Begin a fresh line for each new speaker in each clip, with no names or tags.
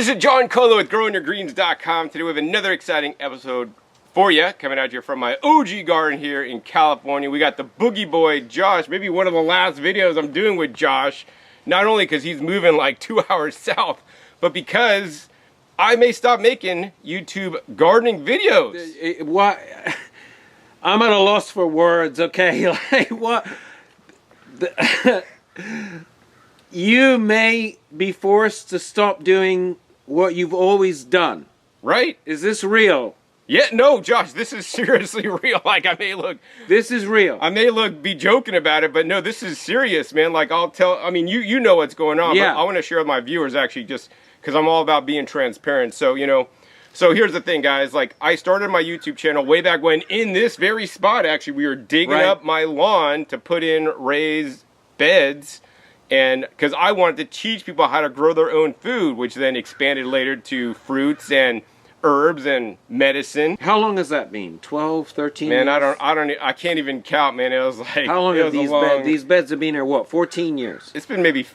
This is John Colo with GrowingYourGreens.com. Today we have another exciting episode for you, coming out here from my OG garden here in California. We got the Boogie Boy, Josh, maybe one of the last videos I'm doing with Josh, not only because he's moving like 2 hours south, but because I may stop making YouTube gardening videos.
What? I'm at a loss for words, okay? Like, what? You may be forced to stop doing what you've always done.
Right?
Is this real?
Yeah, no, Josh, this is seriously real. Like, I may look...
This is real.
I may be joking about it, but no, this is serious, man. Like, I mean, you know what's going on,
yeah.
But I want to share with my viewers, actually, just because I'm all about being transparent. So, so here's the thing, guys. Like, I started my YouTube channel way back when, in this very spot, actually, we were digging up my lawn to put in raised beds, and because I wanted to teach people how to grow their own food, which then expanded later to fruits and herbs and
medicine. How long has that been? 12, 13
Man,
years?
I can't even count, man. It was like...
How long have these beds have been here, what, 14 years?
It's been maybe,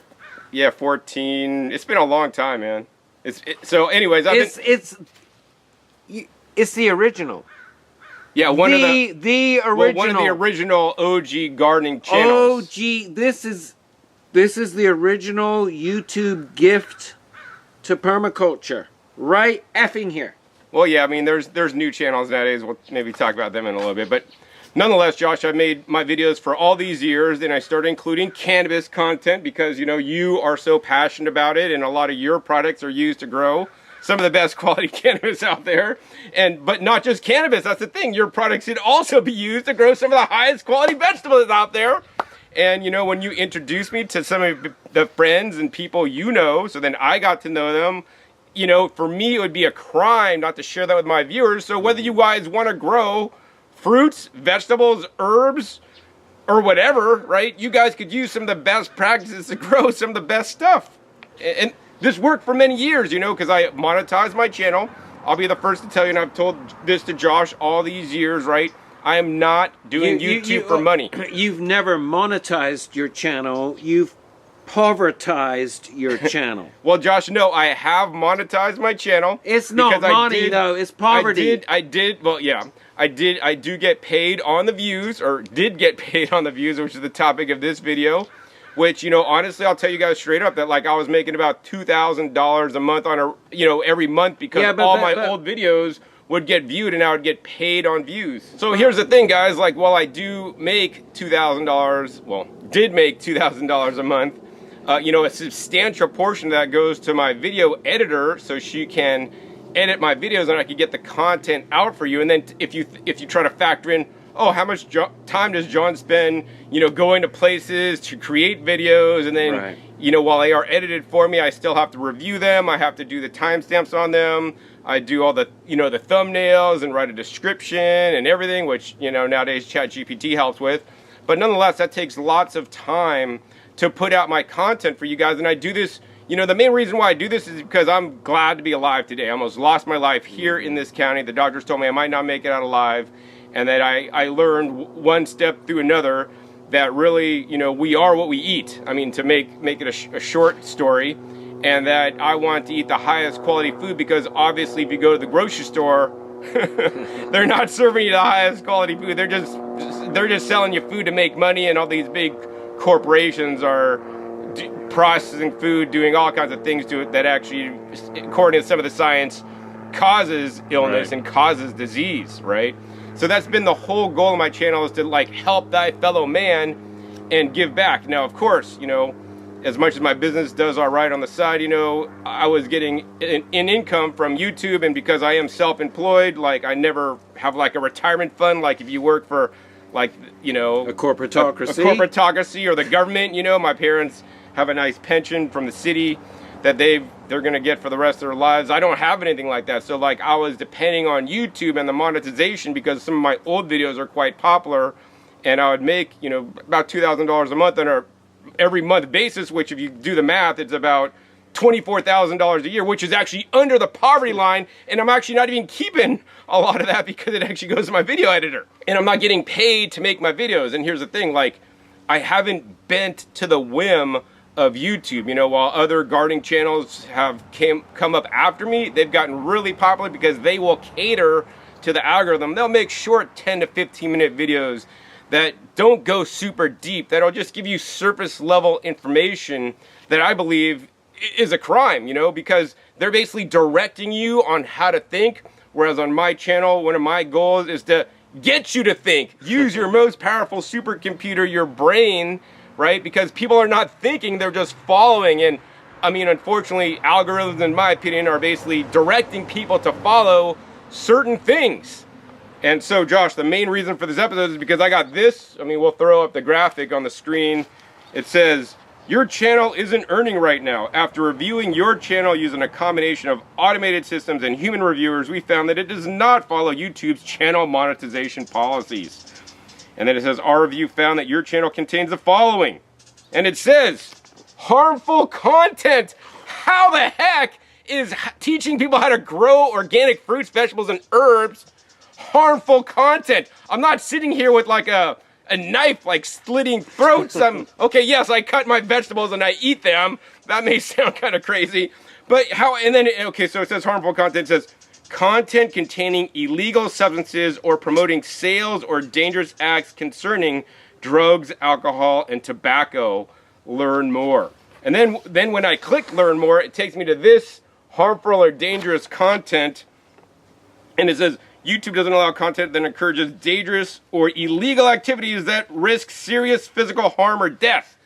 yeah, 14. It's been a long time, man. So anyways,
it's the original.
Yeah,
the original.
Well, one of the original OG gardening channels.
OG, this is the original YouTube gift to permaculture. Right effing here.
Well, yeah, I mean, there's new channels nowadays. We'll maybe talk about them in a little bit. But nonetheless, Josh, I've made my videos for all these years. Then I started including cannabis content because, you are so passionate about it. And a lot of your products are used to grow some of the best quality cannabis out there. But not just cannabis. That's the thing. Your products should also be used to grow some of the highest quality vegetables out there. And, when you introduced me to some of the friends and people so then I got to know them. For me, it would be a crime not to share that with my viewers. So whether you guys want to grow fruits, vegetables, herbs, or whatever, right? You guys could use some of the best practices to grow some of the best stuff. And this worked for many years, because I monetized my channel. I'll be the first to tell you, and I've told this to Josh all these years, right? I am not doing YouTube for money.
You've never monetized your channel. You've povertized your channel.
Well, Josh, no, I have monetized my channel.
It's not money, though. It's poverty.
I did. Well, yeah, I did. I do get paid on the views, or did get paid on the views, which is the topic of this video. Which, honestly, I'll tell you guys straight up that, like, I was making about $2,000 a month on every month because all my old videos would get viewed and I would get paid on views. So here's the thing, guys. Like, while I do make $2,000, well, did make $2,000 a month, a substantial portion of that goes to my video editor so she can edit my videos and I can get the content out for you. And then if you try to factor in, oh, how much time does John spend, going to places to create videos, and then,
right.
While they are edited for me, I still have to review them. I have to do the timestamps on them. I do all the, the thumbnails and write a description and everything, which, nowadays ChatGPT helps with. But nonetheless, that takes lots of time to put out my content for you guys. And I do this, the main reason why I do this is because I'm glad to be alive today. I almost lost my life here in this county. The doctors told me I might not make it out alive. And that I learned one step through another that really, we are what we eat. I mean, to make it a short story. And that I want to eat the highest quality food because obviously if you go to the grocery store, they're not serving you the highest quality food. They're just selling you food to make money, and all these big corporations are processing food, doing all kinds of things to it that actually, according to some of the science, causes illness and causes disease, right? So that's been the whole goal of my channel, is to like help thy fellow man and give back. Now, of course, as much as my business does all right on the side, I was getting an income from YouTube, and because I am self-employed, like I never have like a retirement fund, like if you work for like,
a corporatocracy.
A corporatocracy or the government, my parents have a nice pension from the city that they're going to get for the rest of their lives. I don't have anything like that. So like I was depending on YouTube and the monetization because some of my old videos are quite popular, and I would make, about $2,000 a month on a every month basis, which if you do the math, it's about $24,000 a year, which is actually under the poverty line, and I'm actually not even keeping a lot of that because it actually goes to my video editor, and I'm not getting paid to make my videos. And here's the thing, like, I haven't bent to the whim of YouTube. You know, while other gardening channels have come up after me, they've gotten really popular because they will cater to the algorithm. They'll make short 10 to 15 minute videos that don't go super deep, that'll just give you surface level information that I believe is a crime, you know, because they're basically directing you on how to think. Whereas on my channel, one of my goals is to get you to think. Use your most powerful supercomputer, your brain, right? Because people are not thinking, they're just following. And I mean, unfortunately, algorithms, in my opinion, are basically directing people to follow certain things. And so, Josh, the main reason for this episode is because I got this. I mean, we'll throw up the graphic on the screen. It says, your channel isn't earning right now. After reviewing your channel using a combination of automated systems and human reviewers, we found that it does not follow YouTube's channel monetization policies. And then it says, our review found that your channel contains the following. And it says, harmful content. How the heck is teaching people how to grow organic fruits, vegetables, and herbs harmful content? I'm not sitting here with like a knife, like slitting throats. Okay, yes, I cut my vegetables and I eat them. That may sound kind of crazy, but how, and then, okay, so it says harmful content. It says content containing illegal substances or promoting sales or dangerous acts concerning drugs, alcohol, and tobacco. Learn more. And then when I click learn more, it takes me to this harmful or dangerous content. And it says, YouTube doesn't allow content that encourages dangerous or illegal activities that risk serious physical harm or death.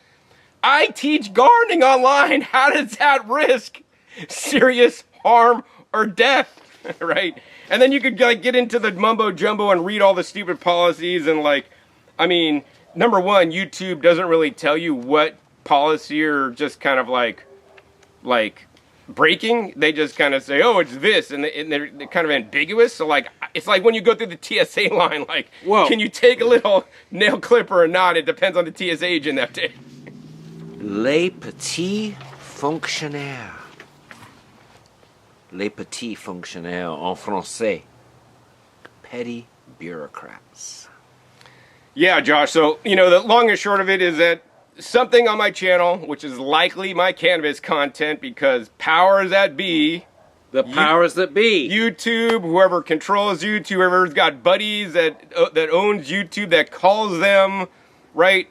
I teach gardening online. How does that risk serious harm or death? Right? And then you could like get into the mumbo jumbo and read all the stupid policies and like, I mean, number one, YouTube doesn't really tell you what policy or just kind of like breaking. They just kind of say, oh, it's this, and they're kind of ambiguous. So like, it's like when you go through the TSA line, like, whoa, can you take a little nail clipper or not? It depends on the TSA agent that day.
Les petits fonctionnaires. Les petits fonctionnaires en français. Petty bureaucrats.
Yeah, Josh. So, you know, the long and short of it is that something on my channel, which is likely my cannabis content, because powers that be,
the powers that be,
YouTube, whoever controls YouTube, whoever's got buddies that owns YouTube, that calls them, right,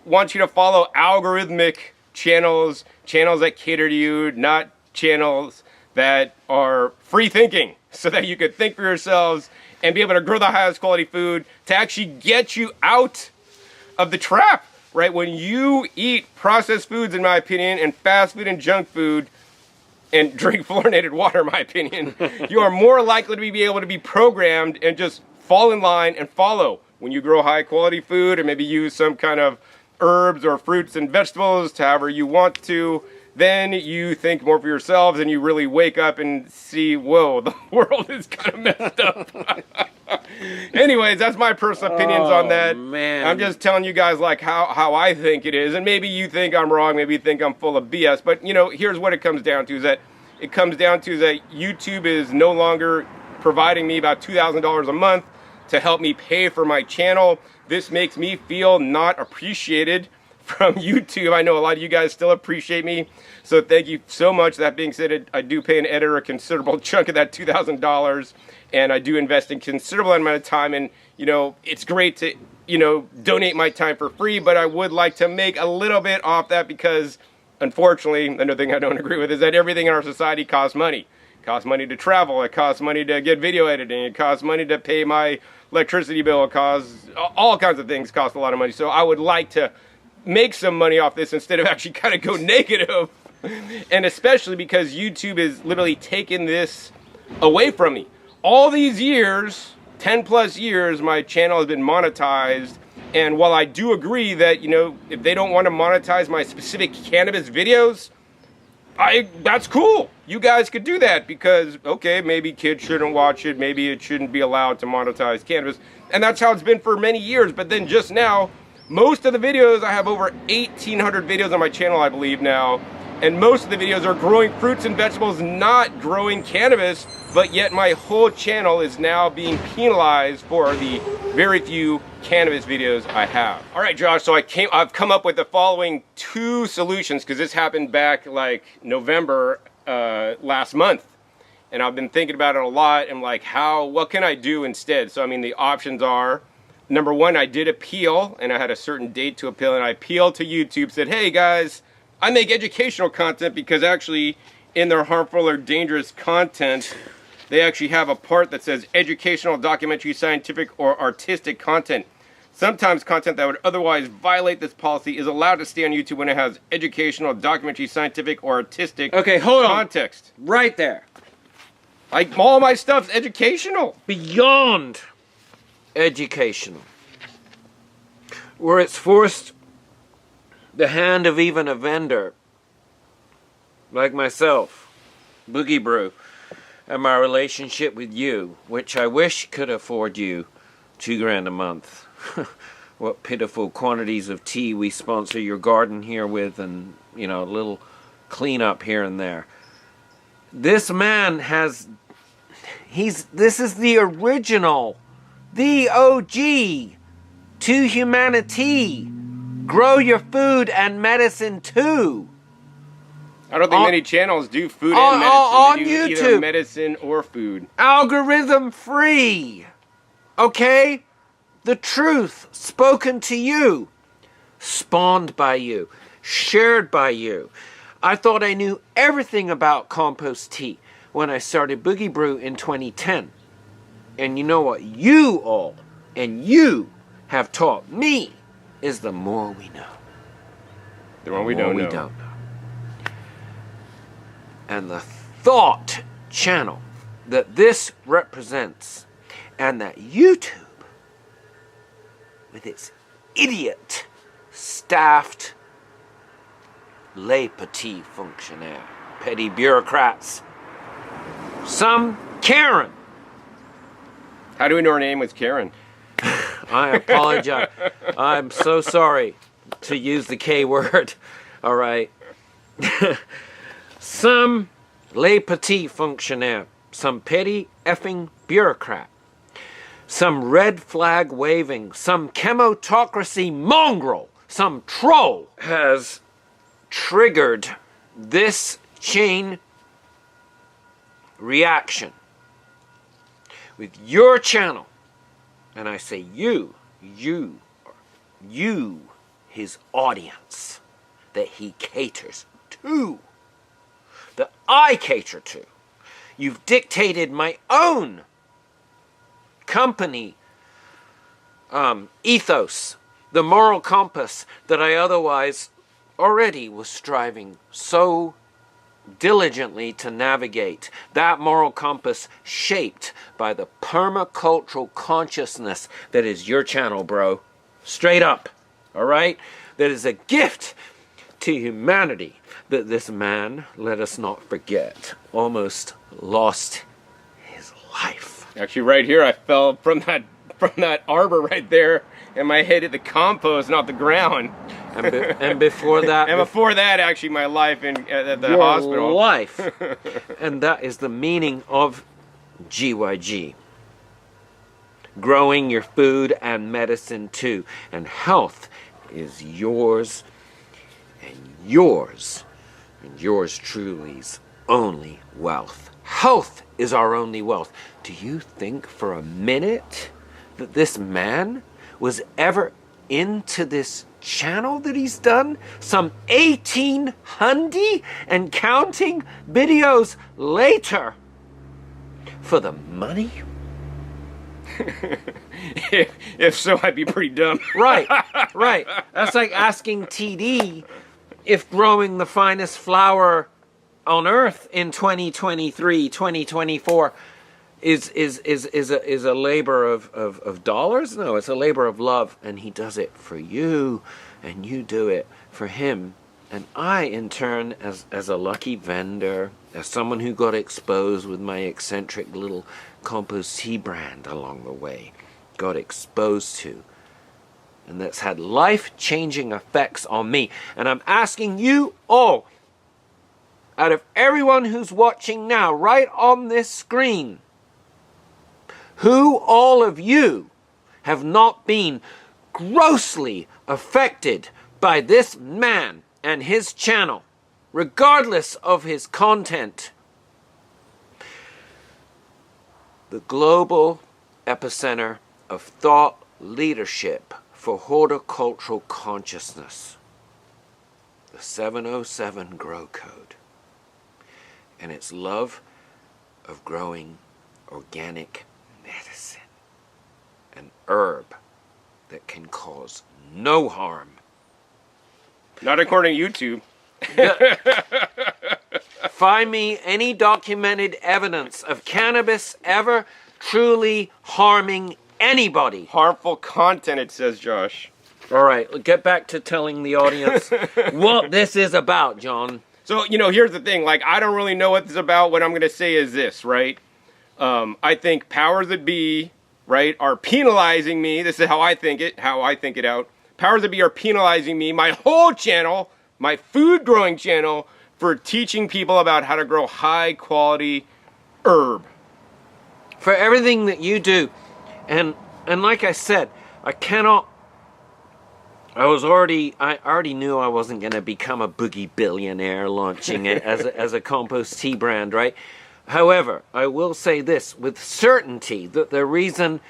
wants you to follow algorithmic channels that cater to you, not channels that are free thinking, so that you could think for yourselves and be able to grow the highest quality food to actually get you out of the trap. Right, when you eat processed foods, in my opinion, and fast food and junk food, and drink fluorinated water, in my opinion, you are more likely to be able to be programmed and just fall in line and follow. When you grow high quality food, or maybe use some kind of herbs or fruits and vegetables to however you want to, then you think more for yourselves and you really wake up and see, whoa, the world is kind of messed up. Anyways, that's my personal opinions on that.
Man.
I'm just telling you guys like how I think it is, and maybe you think I'm wrong, maybe you think I'm full of BS, but you know, here's what it comes down to, is that YouTube is no longer providing me about $2,000 a month to help me pay for my channel. This makes me feel not appreciated from YouTube. I know a lot of you guys still appreciate me, so thank you so much. That being said, I do pay an editor a considerable chunk of that $2,000, and I do invest in considerable amount of time, and you know, it's great to, you know, donate my time for free, but I would like to make a little bit off that, because unfortunately, another thing I don't agree with is that everything in our society costs money. It costs money to travel, it costs money to get video editing, it costs money to pay my electricity bill, it costs all kinds of things, cost a lot of money. So I would like to make some money off this instead of actually kind of go negative. And especially because YouTube is literally taking this away from me. All these years, 10 plus years, my channel has been monetized. And while I do agree that, you know, if they don't want to monetize my specific cannabis videos, that's cool. You guys could do that, because, okay, maybe kids shouldn't watch it. Maybe it shouldn't be allowed to monetize cannabis. And that's how it's been for many years. But then just now, most of the videos, I have over 1,800 videos on my channel, I believe now, And most of the videos are growing fruits and vegetables, not growing cannabis, but yet my whole channel is now being penalized for the very few cannabis videos I have. All right, Josh, so I've come up with the following 2 solutions, because this happened back like November last month. And I've been thinking about it a lot, and like, what can I do instead? So I mean, the options are, number 1, I did appeal, and I had a certain date to appeal, and I appealed to YouTube, said, hey guys, I make educational content, because actually in their harmful or dangerous content, they actually have a part that says educational, documentary, scientific, or artistic content. Sometimes content that would otherwise violate this policy is allowed to stay on YouTube when it has educational, documentary, scientific, or artistic context.
Right there.
Like, all my stuff's educational.
Beyond educational. Where it's forced the hand of even a vendor like myself, Boogie Brew, and my relationship with you, which I wish could afford you $2,000 a month. What pitiful quantities of tea we sponsor your garden here with, and, you know, a little cleanup here and there. This man has, this is the original, the OG to humanity. Grow your food and medicine too.
I don't think many channels do food and medicine.
On
they do
YouTube.
Either medicine or food.
Algorithm free. Okay? The truth spoken to you. Spawned by you. Shared by you. I thought I knew everything about compost tea when I started Boogie Brew in 2010. And you know what you all and you have taught me is the more we know.
The more we don't know.
And the thought channel that this represents, and that YouTube, with its idiot, staffed, les petits fonctionnaires, petty bureaucrats, some Karen.
How do we know her name was Karen?
I apologize. I'm so sorry to use the K word. All right. Some les petits fonctionnaires, some petty effing bureaucrat, some red flag waving, some chemotocracy mongrel, some troll has triggered this chain reaction with your channel. And I say you, his audience that he caters to, that I cater to. You've dictated my own company ethos, the moral compass that I otherwise already was striving so diligently to navigate. That moral compass shaped by the permacultural consciousness that is your channel, bro. Straight up. All right? That is a gift to humanity that this man, let us not forget, almost lost his life.
Actually, right here, I fell from that arbor right there, and my head hit the compost, not the ground.
And before that...
And before that, actually, my life at the hospital.
Life. And that is the meaning of GYG. Growing your food and medicine too. And health is yours and yours. And yours truly's only wealth. Health is our only wealth. Do you think for a minute that this man was ever into this channel that he's done some 1,800 and counting videos later for the money?
If so, I'd be pretty dumb.
Right. That's like asking TD if growing the finest flower on earth in 2023, 2024 is a labor of dollars? No, it's a labor of love, and he does it for you, and you do it for him. And I, in turn, as a lucky vendor, as someone who got exposed with my eccentric little compost tea brand along the way, got exposed to, and that's had life-changing effects on me. And I'm asking you all out of everyone who's watching now, right on this screen, who all of you have not been grossly affected by this man and his channel, regardless of his content. The global epicenter of thought leadership for horticultural consciousness. The 707 Grow Code. And its love of growing organic medicine. An herb that can cause no harm.
Not according to YouTube.
Find me any documented evidence of cannabis ever truly harming anybody.
Harmful content, it says, Josh.
All right, get back to telling the audience what this is about, John.
So, you know, here's the thing. Like, I don't really know what this is about. What I'm going to say is this, right? I think powers that be, right, are penalizing me. This is how I think it out. Powers that be are penalizing me, my whole channel, my food growing channel, for teaching people about how to grow high quality herb.
For everything that you do. And like I said, I already knew I wasn't going to become a boogie billionaire launching it as a compost tea brand, right? However, I will say this with certainty, that the reason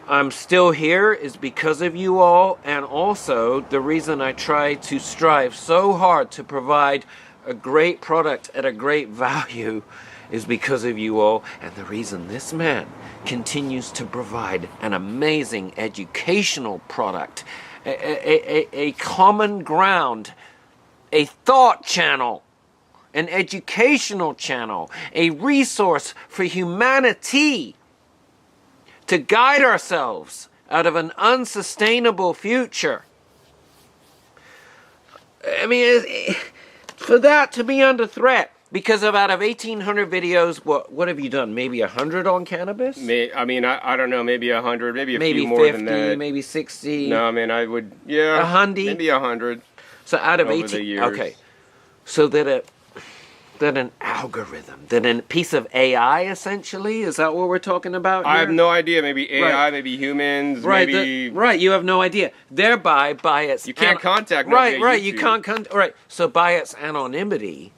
I'm still here is because of you all, and also the reason I try to strive so hard to provide a great product at a great value is because of you all, and the reason this man continues to provide an amazing educational product, a common ground, a thought channel, an educational channel, a resource for humanity to guide ourselves out of an unsustainable future. I mean, for that to be under threat, because of out of 1,800 videos, what have you done? Maybe 100 on cannabis?
I don't know, maybe 100, maybe
maybe
few more
50,
than that.
Maybe 60.
No, I mean, I would, yeah.
100?
Maybe 100.
So out of
over
18,
the years.
okay. So that an algorithm, that a piece of AI essentially, is that what we're talking about here?
I have no idea. Maybe AI,
Right.
maybe humans,
Right,
maybe...
right, you have no idea. Thereby, by its...
You can't contact nobody
Right,
on
you
YouTube.
can't... Right, so by its anonymity,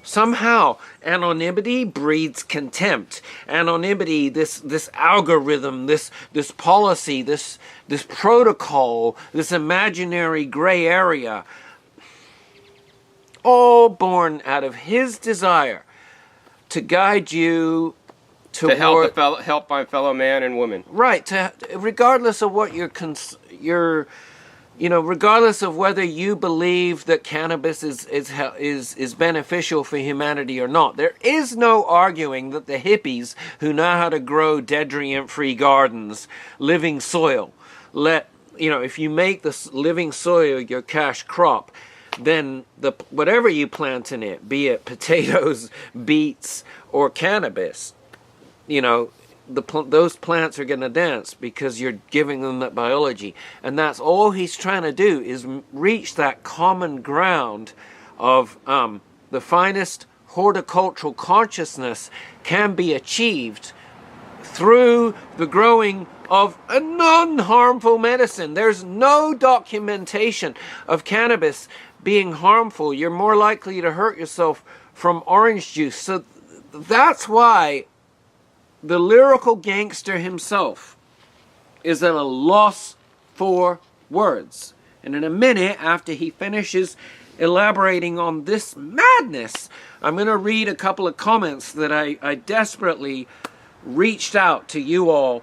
somehow, anonymity breeds contempt. Anonymity, this algorithm, this policy, this protocol, this imaginary gray area, all born out of his desire to guide you
to help my fellow man and woman.
Right, regardless of what regardless of whether you believe that cannabis is beneficial for humanity or not. There is no arguing that the hippies who know how to grow deadriant-free gardens, living soil, if you make the living soil your cash crop, then whatever you plant in it, be it potatoes, beets, or cannabis, those plants are going to dance because you're giving them that biology. And that's all he's trying to do, is reach that common ground of the finest horticultural consciousness can be achieved through the growing of a non-harmful medicine. There's no documentation of cannabis being harmful. You're more likely to hurt yourself from orange juice. So that's why the lyrical gangster himself is at a loss for words. And in a minute, after he finishes elaborating on this madness, I'm going to read a couple of comments that I desperately reached out to you all,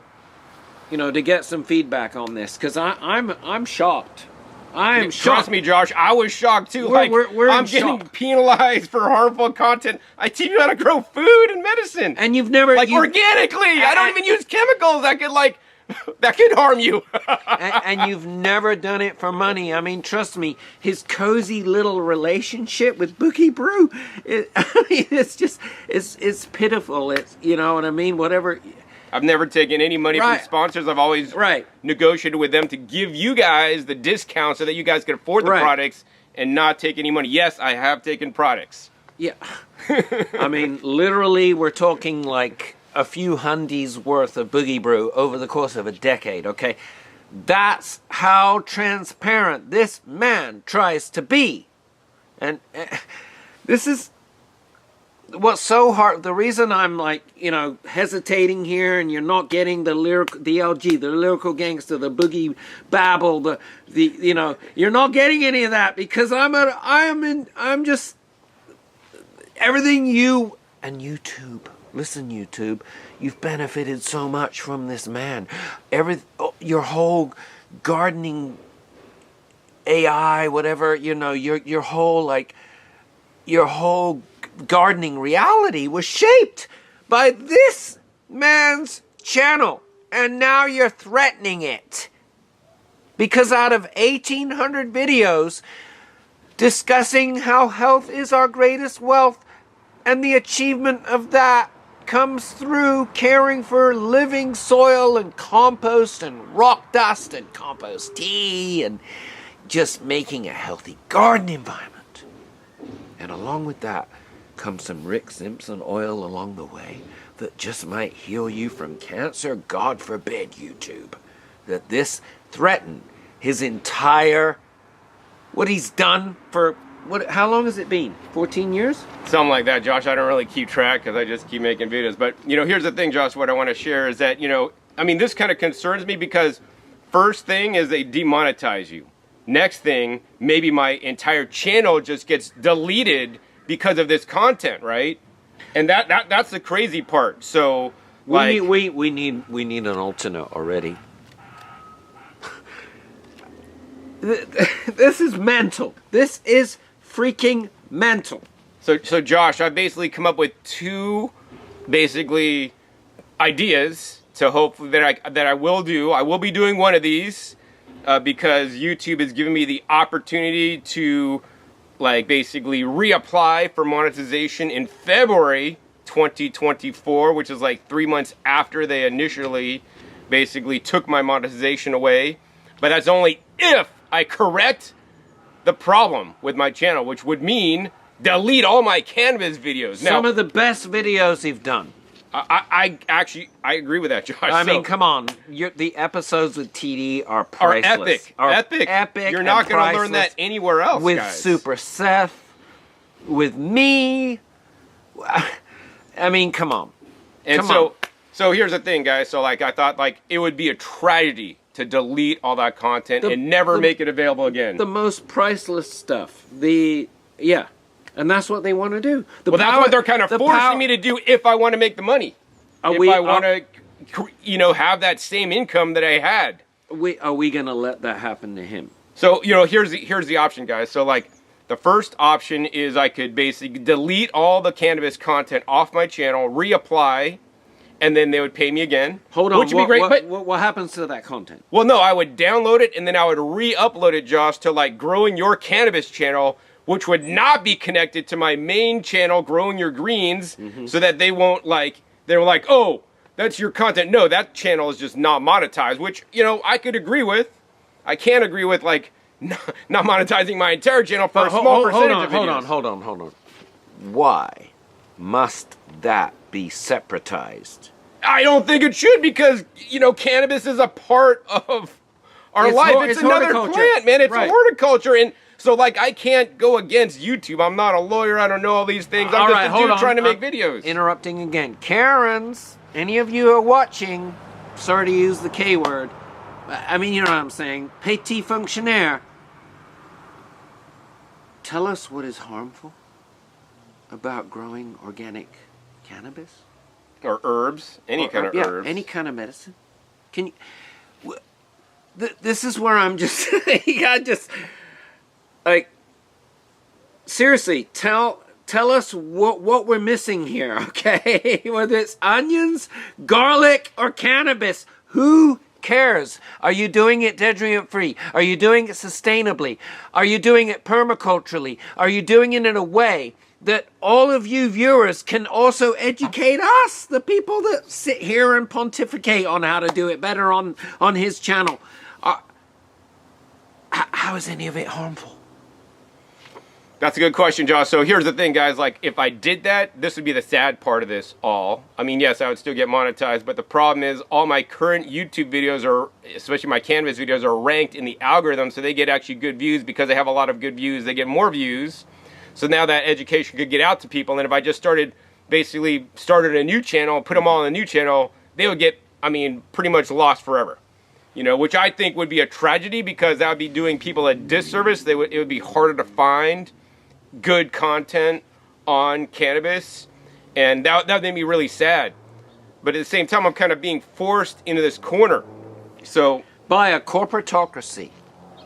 to get some feedback on this, because I'm shocked. I am shocked.
Trust me, Josh, I was shocked too.
We're
I'm
in
getting
shock.
Penalized for harmful content. I teach you how to grow food and medicine.
And you've never...
organically. I don't even use chemicals that could harm you.
and you've never done it for money. I mean, trust me, his cozy little relationship with Bookie Brew, it's pitiful. It's, you know what I mean? Whatever...
I've never taken any money
Right.
from sponsors. I've always negotiated with them to give you guys the discount so that you guys can afford the
Right.
products and not take any money. Yes, I have taken products.
Yeah. I mean, literally, we're talking like a few hundies worth of boogie brew over the course of a decade, okay? That's how transparent this man tries to be. And this is what's so hard. The reason I'm like, you know, hesitating here, and you're not getting the LG, the lyrical gangster, the boogie babble, the you know, you're not getting any of that, because I'm just everything you and YouTube. Listen, YouTube, you've benefited so much from this man. Your whole gardening AI, whatever, you know, your whole gardening reality was shaped by this man's channel, and now you're threatening it. Because out of 1,800 videos discussing how health is our greatest wealth, and the achievement of that comes through caring for living soil and compost and rock dust and compost tea and just making a healthy garden environment. And along with that comes some Rick Simpson oil along the way that just might heal you from cancer. God forbid, YouTube, that this threaten his entire, what he's done for, how long has it been? 14 years?
Something like that, Josh. I don't really keep track because I just keep making videos. But, you know, here's the thing, Josh, what I want to share is that, you know, I mean, this kind of concerns me because first thing is they demonetize you. Next thing, maybe my entire channel just gets deleted because of this content, right? And that's the crazy part. So, like,
we need an alternate already. This is mental. This is freaking mental.
So Josh, I've basically come up with two basically ideas to hopefully that I will do. I will be doing one of these because YouTube has given me the opportunity to like basically reapply for monetization in February 2024, which is like 3 months after they initially basically took my monetization away. But that's only if I correct the problem with my channel, which would mean delete all my Cannabis videos. Now,
some of the best videos you've done.
I agree with that, Josh.
I mean, come on. The episodes with TD are priceless.
Epic. You're not going to learn that anywhere else,
with
guys.
Super Seth, with me. I mean, come on.
And so here's the thing, guys. So like I thought like it would be a tragedy to delete all that content and never make it available again.
The most priceless stuff. And that's what they want to do.
That's what they're kind of forcing me to do if I want to make the money. If I want to, you know, have that same income that I had.
Are we going to let that happen to him?
So, you know, here's the option, guys. So, like, the first option is I could basically delete all the Cannabis content off my channel, reapply, and then they would pay me again.
Hold on.
Which would be great.
What happens to that content?
Well, no, I would download it, and then I would re-upload it, Josh, to, like, Growing Your Cannabis channel, which would not be connected to my main channel, Growing Your Greens, so that they won't, like, they're like, oh, that's your content. No, that channel is just not monetized, which, you know, I could agree with. I can't agree with, like, not monetizing my entire channel for a small percentage of videos.
Hold on. Why must that be separatized?
I don't think it should because, you know, Cannabis is a part of our life. It's another plant, man. It's a horticulture. And so, like, I can't go against YouTube. I'm not a lawyer. I don't know all these things. I'm just a dude trying to make videos.
Interrupting again. Karens, any of you are watching, sorry to use the K word. I mean, you know what I'm saying. Petit fonctionnaire. Tell us what is harmful about growing organic cannabis.
Or herbs. Any kind of herbs.
Any kind of medicine. Can you... This is where I'm just... like, seriously, tell us what we're missing here, okay? Whether it's onions, garlic, or cannabis, who cares? Are you doing it detriment free? Are you doing it sustainably? Are you doing it permaculturally? Are you doing it in a way that all of you viewers can also educate us, the people that sit here and pontificate on how to do it better on his channel? How is any of it harmful?
That's a good question, Josh. So here's the thing, guys. Like, if I did that, this would be the sad part of this all. I mean, yes, I would still get monetized, but the problem is all my current YouTube videos are, especially my Cannabis videos, are ranked in the algorithm, so they get actually good views because they have a lot of good views. They get more views. So now that education could get out to people, and if I just started a new channel, put them all on a new channel, they would get, I mean, pretty much lost forever. You know, which I think would be a tragedy because that would be doing people a disservice. It would be harder to find good content on cannabis, and that made me really sad. But at the same time, I'm kind of being forced into this corner. So
by a corporatocracy,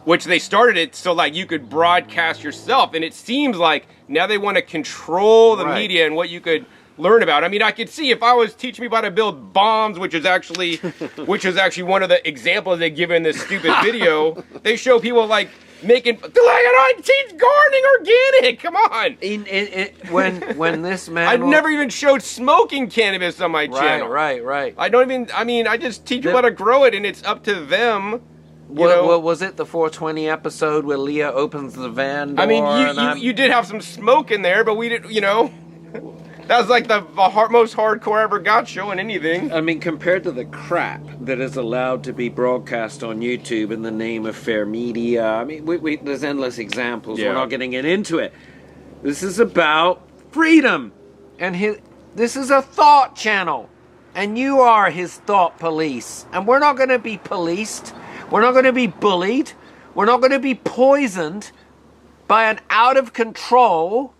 which they started it so like you could broadcast yourself, and it seems like now they want to control the media and what you could learn about. I mean, I could see if I was teaching people how to build bombs, which is actually one of the examples they give in this stupid video. They show people like making, like, I teach gardening organic. Come on.
When this man,
I've never even showed smoking cannabis on my channel.
Right.
I just teach people how to grow it, and it's up to them.
What was it, the 420 episode where Leah opens the van door?
I mean, you did have some smoke in there, but we didn't, that was like the most hardcore I ever got showing anything.
I mean, compared to the crap that is allowed to be broadcast on YouTube in the name of fair media, I mean, there's endless examples. We're not getting into it. This is about freedom. And this is a thought channel. And you are his thought police. And we're not going to be policed. We're not going to be bullied. We're not going to be poisoned by an out of control,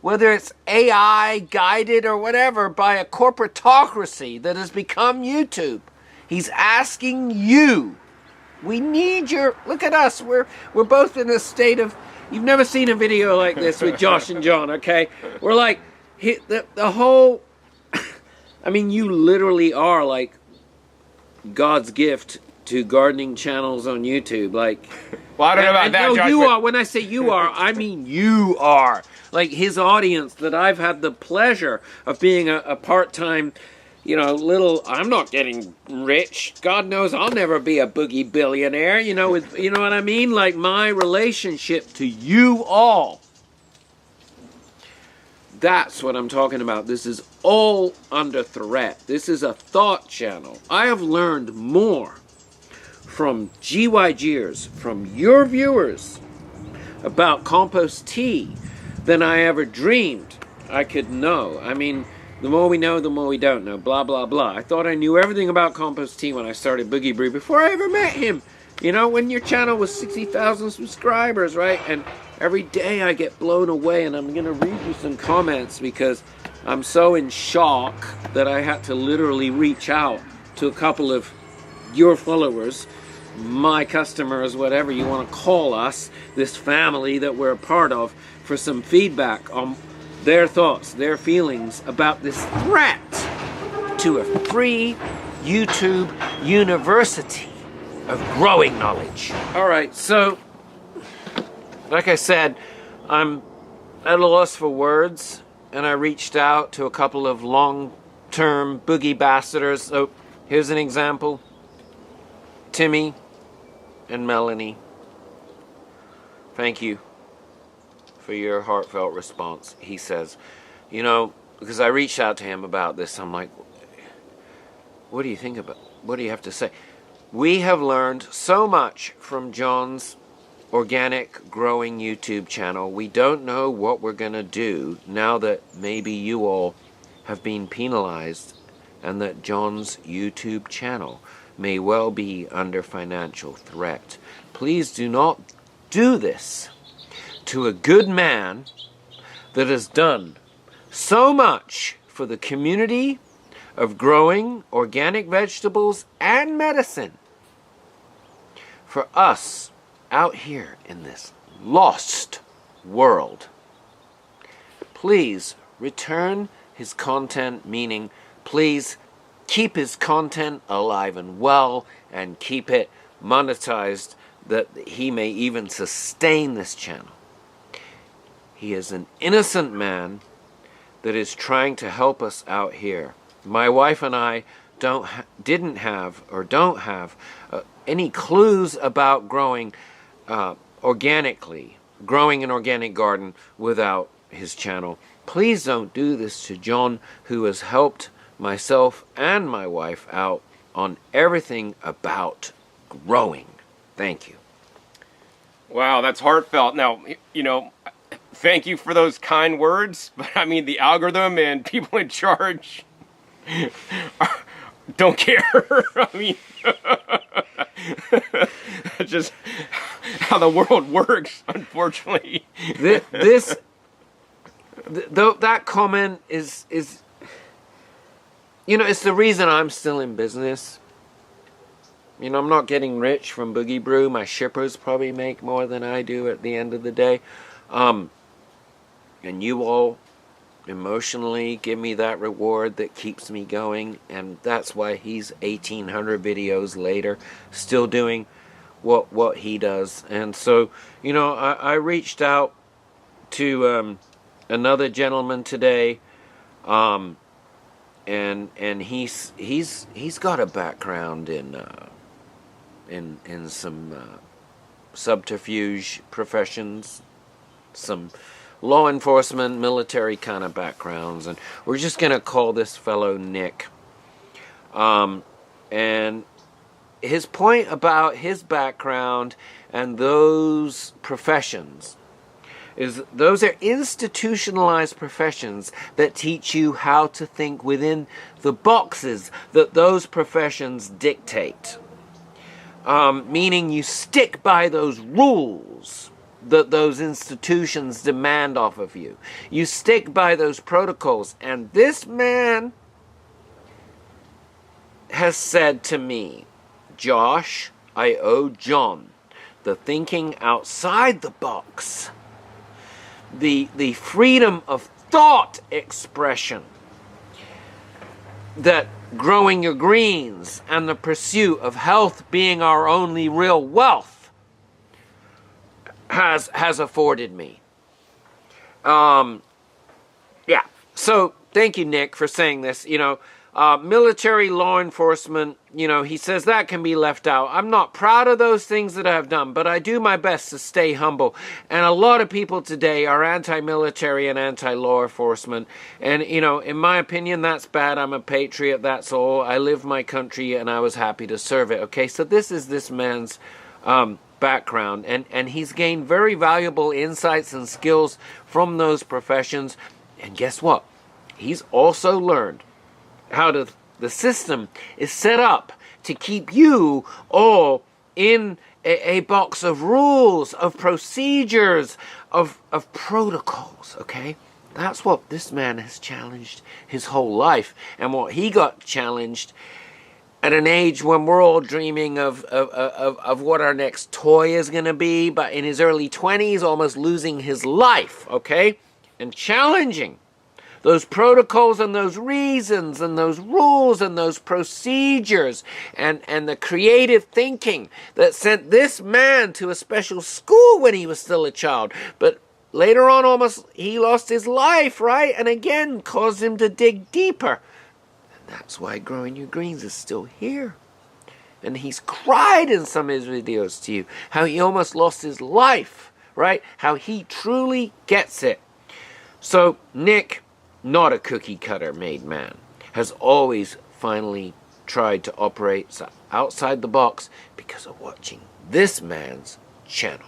whether it's AI guided or whatever, by a corporatocracy that has become YouTube. He's asking you. We need your, look at us. We're both in a state of, you've never seen a video like this with Josh and John, okay? We're like, the whole, I mean, you literally are like God's gift to gardening channels on YouTube. Like,
well, I don't know about that, Josh.
You are. When I say you are, I mean you are. Like his audience that I've had the pleasure of being a part-time, I'm not getting rich. God knows I'll never be a boogie billionaire, you know what I mean? Like my relationship to you all. That's what I'm talking about. This is all under threat. This is a thought channel. I have learned more from GYGers, from your viewers, about compost tea than I ever dreamed I could know. I mean, the more we know, the more we don't know, blah, blah, blah. I thought I knew everything about compost tea when I started Boogie Brew before I ever met him. When your channel was 60,000 subscribers, right? And every day I get blown away, and I'm going to read you some comments because I'm so in shock that I had to literally reach out to a couple of your followers, my customers, whatever you want to call us, this family that we're a part of, for some feedback on their thoughts, their feelings about this threat to a free YouTube university of growing knowledge. All right, so like I said, I'm at a loss for words, and I reached out to a couple of long-term boogie ambassadors. So here's an example. Timmy and Melanie, thank you for your heartfelt response. He says, because I reached out to him about this, I'm like, what do you think about, what do you have to say? We have learned so much from John's organic growing YouTube channel. We don't know what we're going to do now that maybe you all have been penalized and that John's YouTube channel may well be under financial threat. Please do not do this to a good man that has done so much for the community of growing organic vegetables and medicine. For us out here in this lost world, please return his content, meaning please keep his content alive and well and keep it monetized that he may even sustain this channel. He is an innocent man that is trying to help us out here. My wife and I didn't have any clues about growing organically growing an organic garden without his channel. Please don't do this to John, who has helped myself and my wife out on everything about growing. Thank you.
Wow, that's heartfelt. Now, you know, thank you for those kind words, but I mean, the algorithm and people in charge don't care. I mean, that's just how the world works, unfortunately.
That comment is, you know, it's the reason I'm still in business. You know, I'm not getting rich from Boogie Brew. My shippers probably make more than I do at the end of the day. And you all emotionally give me that reward that keeps me going. And that's why he's 1,800 videos later still doing what he does. And so, you know, I reached out to another gentleman today. And he's got a background in some subterfuge professions, some law enforcement, military kind of backgrounds, and we're just going to call this fellow Nick. And his point about his background and those professions is those are institutionalized professions that teach you how to think within the boxes that those professions dictate. Meaning you stick by those rules that those institutions demand off of you. You stick by those protocols. And this man has said to me, Josh, I owe John the thinking outside the box, the freedom of thought expression that growing your greens and the pursuit of health being our only real wealth has afforded me. Yeah. So thank you, Nick, for saying this. You know, military law enforcement, you know, he says that can be left out. I'm not proud of those things that I've done, but I do my best to stay humble. And a lot of people today are anti-military and anti-law enforcement. And, you know, in my opinion, that's bad. I'm a patriot, that's all. I live my country and I was happy to serve it. Okay, so this is this man's background. And he's gained very valuable insights and skills from those professions. And guess what? He's also learned how the system is set up to keep you all in a box of rules, of procedures, of protocols, okay? That's what this man has challenged his whole life, and what he got challenged at an age when we're all dreaming of what our next toy is going to be, but in his early 20s, almost losing his life, okay? And challenging those protocols and those reasons and those rules and those procedures and the creative thinking that sent this man to a special school when he was still a child. But later on, almost he lost his life, right? And again, caused him to dig deeper. And that's why Growing Your Greens is still here. And he's cried in some of his videos to you how he almost lost his life, right? How he truly gets it. So, Nick, not a cookie-cutter made man, has always finally tried to operate outside the box because of watching this man's channel.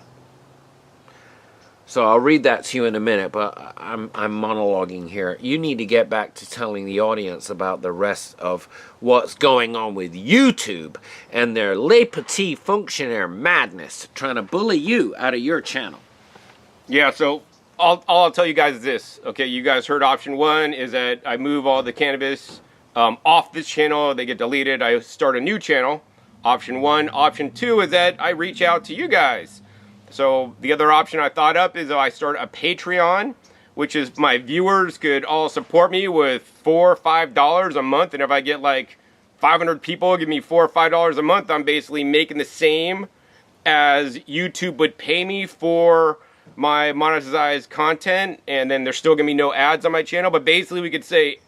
So I'll read that to you in a minute, but I'm monologuing here. You need to get back to telling the audience about the rest of what's going on with YouTube and their les petits fonctionnaire madness trying to bully you out of your channel.
Yeah, so all I'll tell you guys is this. Okay, you guys heard option one is that I move all the cannabis off this channel. They get deleted. I start a new channel. Option one. Option two is that I reach out to you guys. So the other option I thought up is I start a Patreon, which is my viewers could all support me with $4 or $5 a month. And if I get like 500 people give me $4 or $5 a month, I'm basically making the same as YouTube would pay me for my monetized content, and then there's still gonna be no ads on my channel. But basically we could say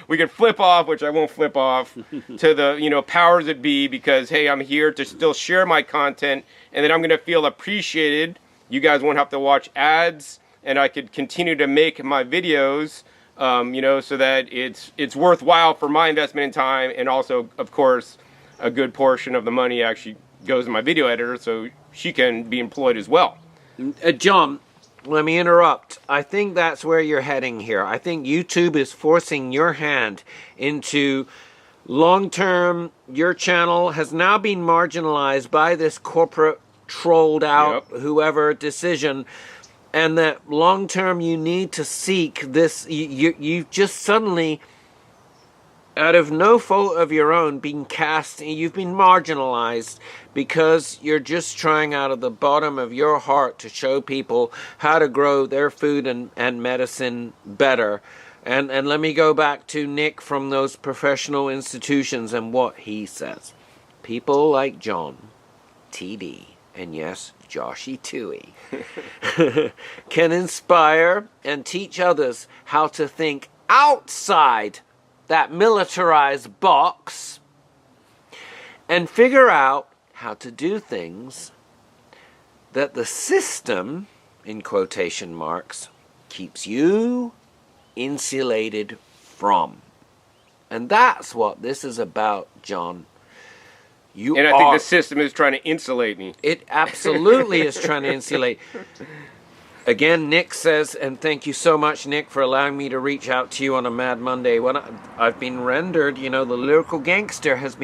we could flip off, which I won't flip off, to the, you know, powers that be, because hey, I'm here to still share my content, and then I'm gonna feel appreciated. you guys won't have to watch ads, and I could continue to make my videos, you know, so that it's worthwhile for my investment in time, and also, of course, a good portion of the money actually goes to my video editor, so she can be employed as well.
John, let me interrupt. I think that's where you're heading here. I think YouTube is forcing your hand into long-term. Your channel has now been marginalized by this corporate trolled out whoever decision, and that long-term you need to seek this. You've just suddenly, out of no fault of your own, been cast, you've been marginalized because you're just trying out of the bottom of your heart to show people how to grow their food and medicine better. And let me go back to Nick from those professional institutions and what he says. People like John, TD, and yes, Joshy Toohey, can inspire and teach others how to think outside that militarized box and figure out how to do things that the system, in quotation marks, keeps you insulated from. And that's what this is about, John.
And I think the system is trying to insulate me.
It absolutely is trying to insulate. Again, Nick says, and thank you so much, Nick, for allowing me to reach out to you on a Mad Monday. When I've been rendered, you know, the lyrical gangster has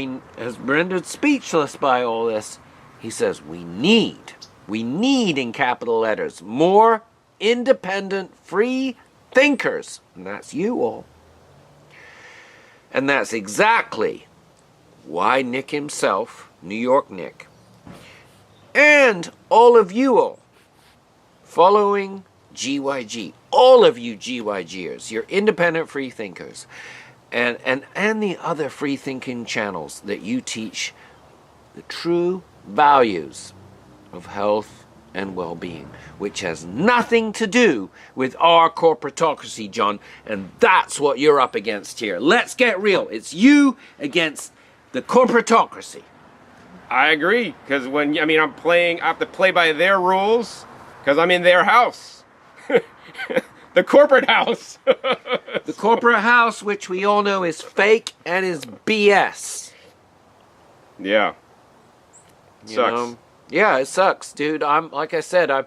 rendered speechless by all this. He says, we need in capital letters, more independent, free thinkers. And that's you all. And that's exactly why Nick himself, New York Nick, and all of you all, following GYG, all of you GYGers, you're independent free thinkers, and the other free thinking channels that you teach the true values of health and well-being, which has nothing to do with our corporatocracy, John, and that's what you're up against here. Let's get real. It's you against the corporatocracy.
I agree, because I have to play by their rules, because I'm in their house. The corporate house.
The corporate house, which we all know is fake and is BS.
Yeah. Sucks.
Yeah, it sucks, dude. Like I said, I'm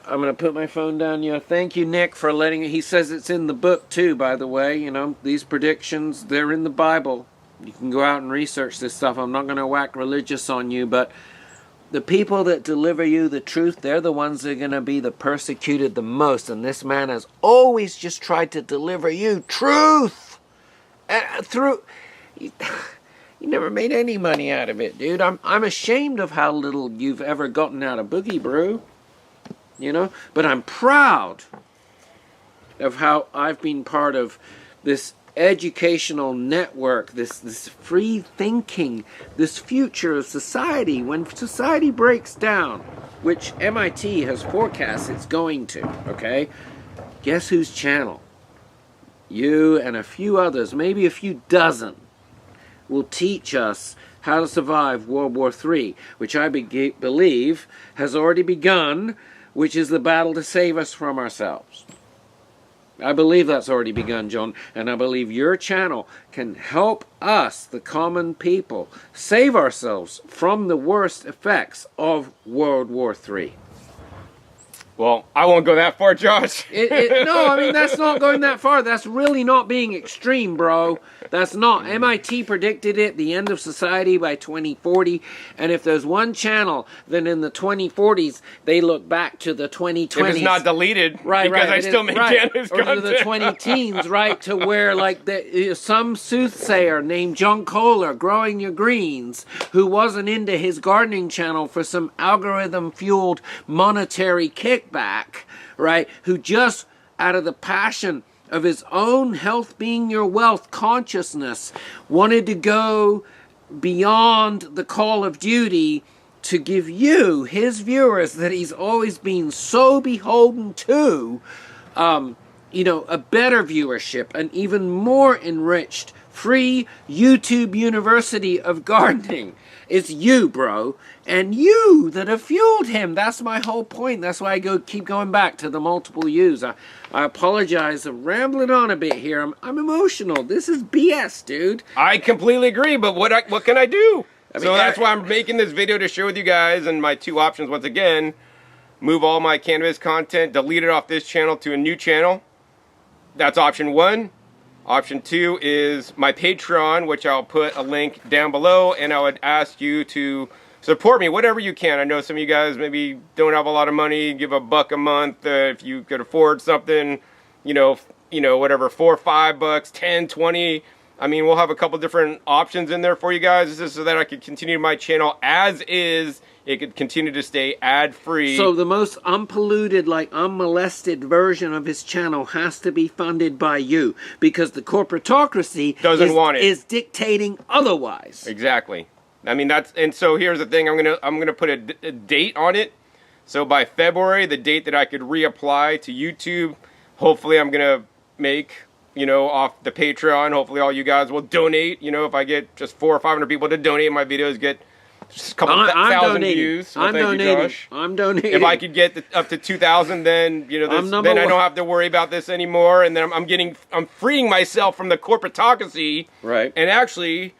gonna put my phone down. You know, thank you, Nick, for letting. He says it's in the book too. By the way, you know, these predictions, they're in the Bible. You can go out and research this stuff. I'm not gonna whack religious on you, but the people that deliver you the truth, they're the ones that are gonna be the persecuted the most. And this man has always just tried to deliver you truth through. You never made any money out of it, dude. I'm ashamed of how little you've ever gotten out of Boogie Brew, you know? But I'm proud of how I've been part of this educational network, this free thinking, this future of society. When society breaks down, which MIT has forecast it's going to, okay? Guess whose channel? You and a few others, maybe a few dozen, will teach us how to survive World War III, which I believe has already begun, which is the battle to save us from ourselves. I believe that's already begun, John, and I believe your channel can help us, the common people, save ourselves from the worst effects of World War III.
Well, I won't go that far, Josh.
No, I mean, that's not going that far. That's really not being extreme, bro. That's not. MIT predicted it, the end of society by 2040. And if there's one channel, then in the 2040s, they look back to the 2020s.
If it's not deleted, because I still make cannabis content.
Or to the 20-teens, right, to where, like, some soothsayer named John Kohler, Growing Your Greens, who wasn't into his gardening channel for some algorithm-fueled monetary kickback, right, who just, out of the passion of his own health being your wealth consciousness, wanted to go beyond the call of duty to give you, his viewers, that he's always been so beholden to, you know, a better viewership, an even more enriched, free YouTube University of Gardening. It's you, bro. And you that have fueled him. That's my whole point. That's why I keep going back to the multiple yous. I apologize. I'm rambling on a bit here. I'm emotional. This is BS, dude.
I completely agree, but what can I do? So that's why I'm making this video to share with you guys, and my two options once again: move all my cannabis content, delete it off this channel to a new channel. That's option one. Option two is my Patreon, which I'll put a link down below, and I would ask you to support me, whatever you can. I know some of you guys maybe don't have a lot of money. Give $1 a month if you could afford something. You know, whatever, $4 or $5, 10, 20. I mean, we'll have a couple different options in there for you guys. This is so that I could continue my channel as is. It could continue to stay ad-free.
So the most unpolluted, like unmolested version of his channel has to be funded by you, because the corporatocracy is dictating otherwise.
Exactly. I mean, and so here's the thing. I'm gonna put a date on it. So by February, the date that I could reapply to YouTube, hopefully I'm gonna make, off the Patreon. Hopefully all you guys will donate. If I get just 400 or 500 people to donate, my videos get just a couple thousand views. Well,
I'm donating. I'm donating.
If I could get up to 2,000, then then I don't have to worry about this anymore. And then I'm freeing myself from the corporatocracy.
Right.
And actually,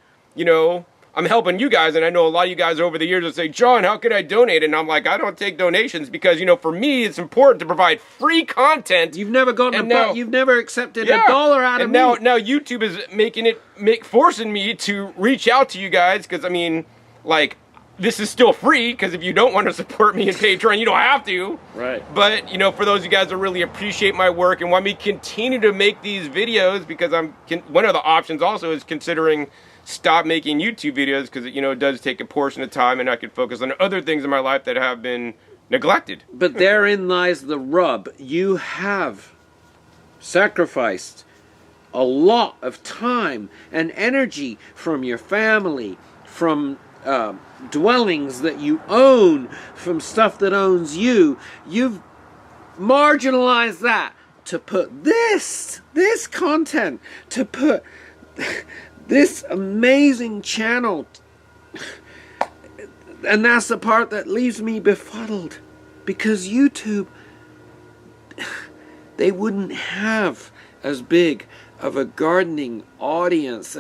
I'm helping you guys. And I know a lot of you guys over the years will say, John, how could I donate? And I'm like, I don't take donations because for me it's important to provide free content.
You've never gotten you've never accepted $1 out of me.
And now YouTube is forcing me to reach out to you guys because like, this is still free, because if you don't want to support me in Patreon, you don't have to.
Right.
But, for those of you guys that really appreciate my work and want me to continue to make these videos, because one of the options also is considering stop making YouTube videos, because, it does take a portion of time, and I could focus on other things in my life that have been neglected.
But therein lies the rub. You have sacrificed a lot of time and energy from your family, from dwellings that you own, from stuff that owns you. You've marginalized that to put this content, to put this amazing channel, and that's the part that leaves me befuddled, because YouTube, they wouldn't have as big of a gardening audience.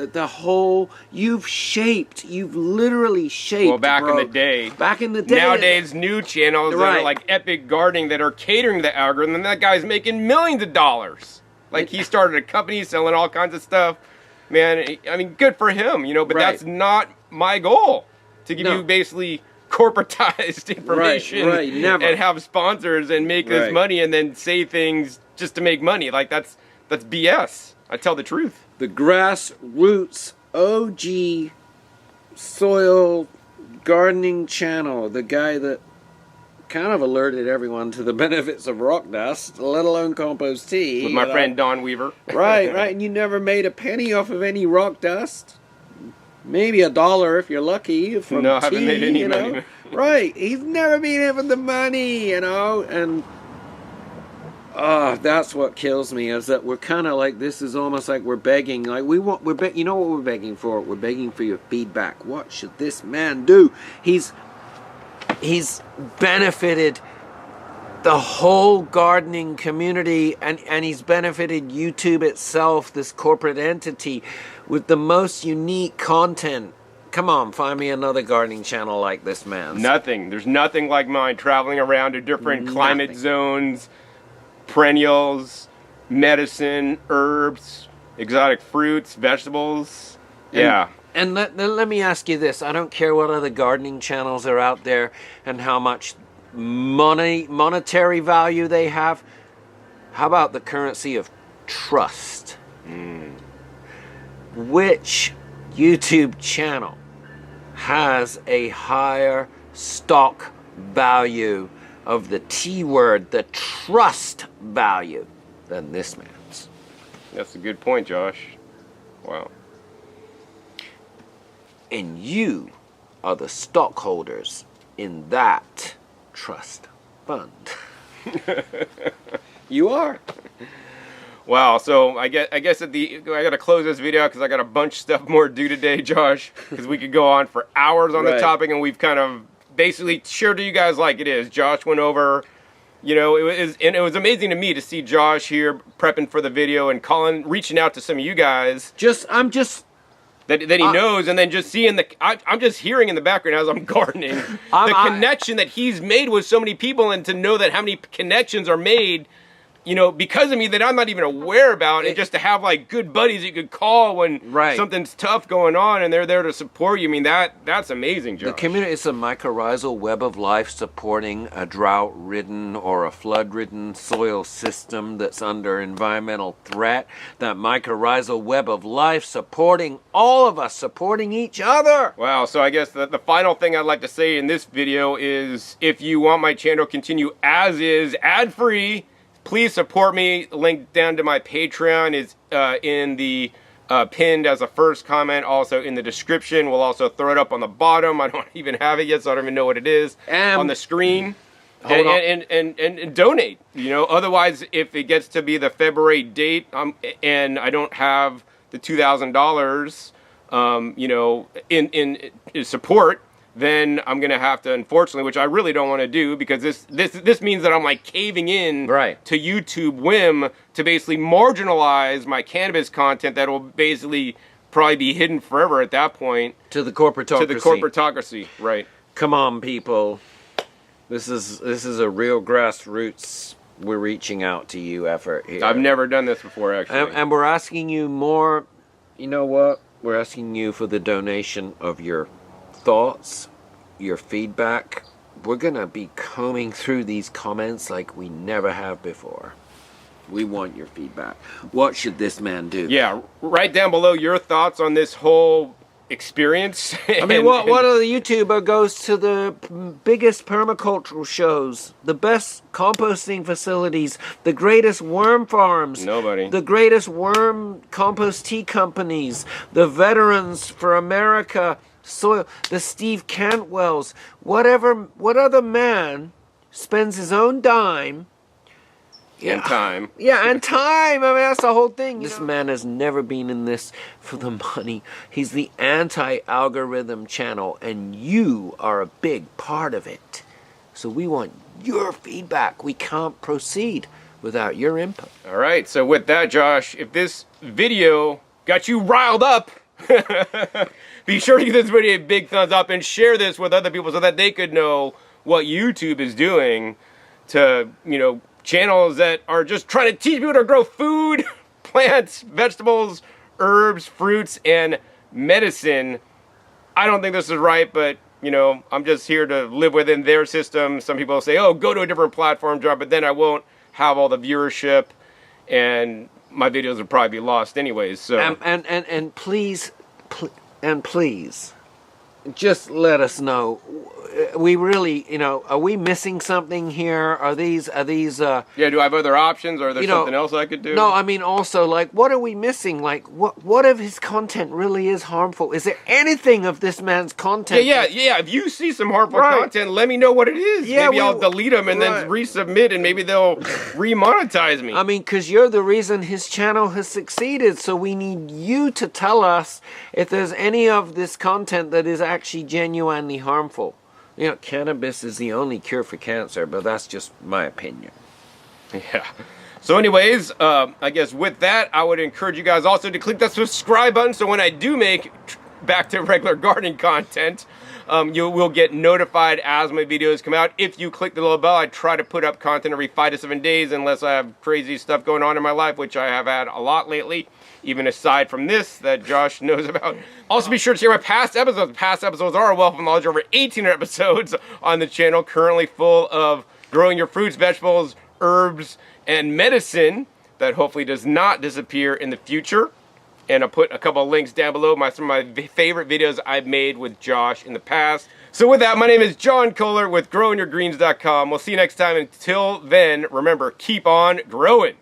You've literally shaped.
Well, back in the day. Nowadays, new channels that are like Epic Gardening that are catering to the algorithm, and that guy's making millions of dollars. Like, he started a company selling all kinds of stuff. Man, good for him, but that's not my goal. To give you basically corporatized information and have sponsors and make this money and then say things just to make money. Like, that's BS. I tell the truth.
The grassroots OG soil gardening channel, the guy that kind of alerted everyone to the benefits of rock dust, let alone compost tea.
With my friend Don Weaver.
Right, and you never made a penny off of any rock dust. Maybe $1 if you're lucky from
I haven't made any money.
Right, he's never been in for the money, and that's what kills me, is that we're kind of like, this is almost like we're begging. Like, you know what we're begging for? We're begging for your feedback. What should this man do? He's benefited the whole gardening community, and he's benefited YouTube itself, this corporate entity, with the most unique content. Come on, find me another gardening channel like this man.
Nothing. There's nothing like mine, traveling around to different climate zones, perennials, medicine, herbs, exotic fruits, vegetables.
And let me ask you this. I don't care what other gardening channels are out there and how much monetary value they have. How about the currency of trust? Which YouTube channel has a higher stock value of the T word, the trust value, than this man's?
That's a good point, Josh. Wow.
And you are the stockholders in that trust fund. You are.
Wow, so I guess I got to close this video because I got a bunch of stuff more to do today, Josh, because we could go on for hours on the topic, and we've kind of basically shared to you guys like it is. Josh went over, you know, it was amazing to me to see Josh here prepping for the video and reaching out to some of you guys. That he knows, and then just seeing I'm just hearing in the background as I'm gardening the connection that he's made with so many people, and to know that how many connections are made, you know, because of me that I'm not even aware about, and just to have like good buddies you could call when something's tough going on, and they're there to support you. I mean, that's amazing, Josh.
The community is a mycorrhizal web of life supporting a drought-ridden or a flood-ridden soil system that's under environmental threat. That mycorrhizal web of life supporting all of us, supporting each other.
Wow, so I guess the final thing I'd like to say in this video is, if you want my channel to continue as is, ad-free, please support me. Link down to my Patreon is in the pinned as a first comment, also in the description. We'll also throw it up on the bottom. I don't even have it yet, so I don't even know what it is on the screen. And donate. You know, otherwise, if it gets to be the February date, and I don't have the $2,000, you know, in support, then I'm gonna have to, unfortunately, which I really don't want to do, because this means that I'm like caving in to YouTube whim to basically marginalize my cannabis content that will basically probably be hidden forever at that point.
To the corporatocracy.
To the corporatocracy, right.
Come on, people. This is a real grassroots, we're reaching out to you effort here.
I've never done this before, actually.
And we're asking you more, you know what? We're asking you for the donation of your thoughts, your feedback. We're gonna be combing through these comments like we never have before. We want your feedback. What should this man do?
Yeah, write down below your thoughts on this whole experience.
I mean, what other YouTuber goes to the biggest permacultural shows, the best composting facilities, the greatest worm farms?
Nobody.
The greatest worm compost tea companies, the Veterans for America soil, the Steve Cantwells, what other man spends his own dime
and time.
Yeah, and time. I mean, that's the whole thing. This man has never been in this for the money. He's the anti-algorithm channel, and you are a big part of it. So we want your feedback. We can't proceed without your input.
All right, so with that, Josh, if this video got you riled up, be sure to give this video a big thumbs up and share this with other people so that they could know what YouTube is doing to, you know, channels that are just trying to teach people to grow food, plants, vegetables, herbs, fruits, and medicine. I don't think this is right, but, you know, I'm just here to live within their system. Some people say, oh, go to a different platform, John, but then I won't have all the viewership, and my videos would probably be lost anyways. So
and please, just let us know. We really, you know, are we missing something here? Are these
yeah, do I have other options, or is there something else I could do?
No, I mean, also, like, what are we missing? Like, what if his content really is harmful? Is there anything of this man's content?
Yeah. If you see some harmful content, let me know what it is. Yeah, maybe I'll delete them and then resubmit, and maybe they'll remonetize me.
I mean, because you're the reason his channel has succeeded, so we need you to tell us if there's any of this content that is actually genuinely harmful. You know, cannabis is the only cure for cancer, but that's just my opinion.
Yeah. So anyways, I guess with that, I would encourage you guys also to click that subscribe button, so when I do make back to regular gardening content, you will get notified as my videos come out. If you click the little bell, I try to put up content every 5 to 7 days, unless I have crazy stuff going on in my life, which I have had a lot lately, even aside from this that Josh knows about. Also, be sure to check my past episodes. Past episodes are a wealth of knowledge. Over 1,800 episodes on the channel, currently full of growing your fruits, vegetables, herbs, and medicine that hopefully does not disappear in the future. And I'll put a couple of links down below, some of my favorite videos I've made with Josh in the past. So with that, my name is John Kohler with GrowingYourGreens.com. We'll see you next time. Until then, remember, keep on growing.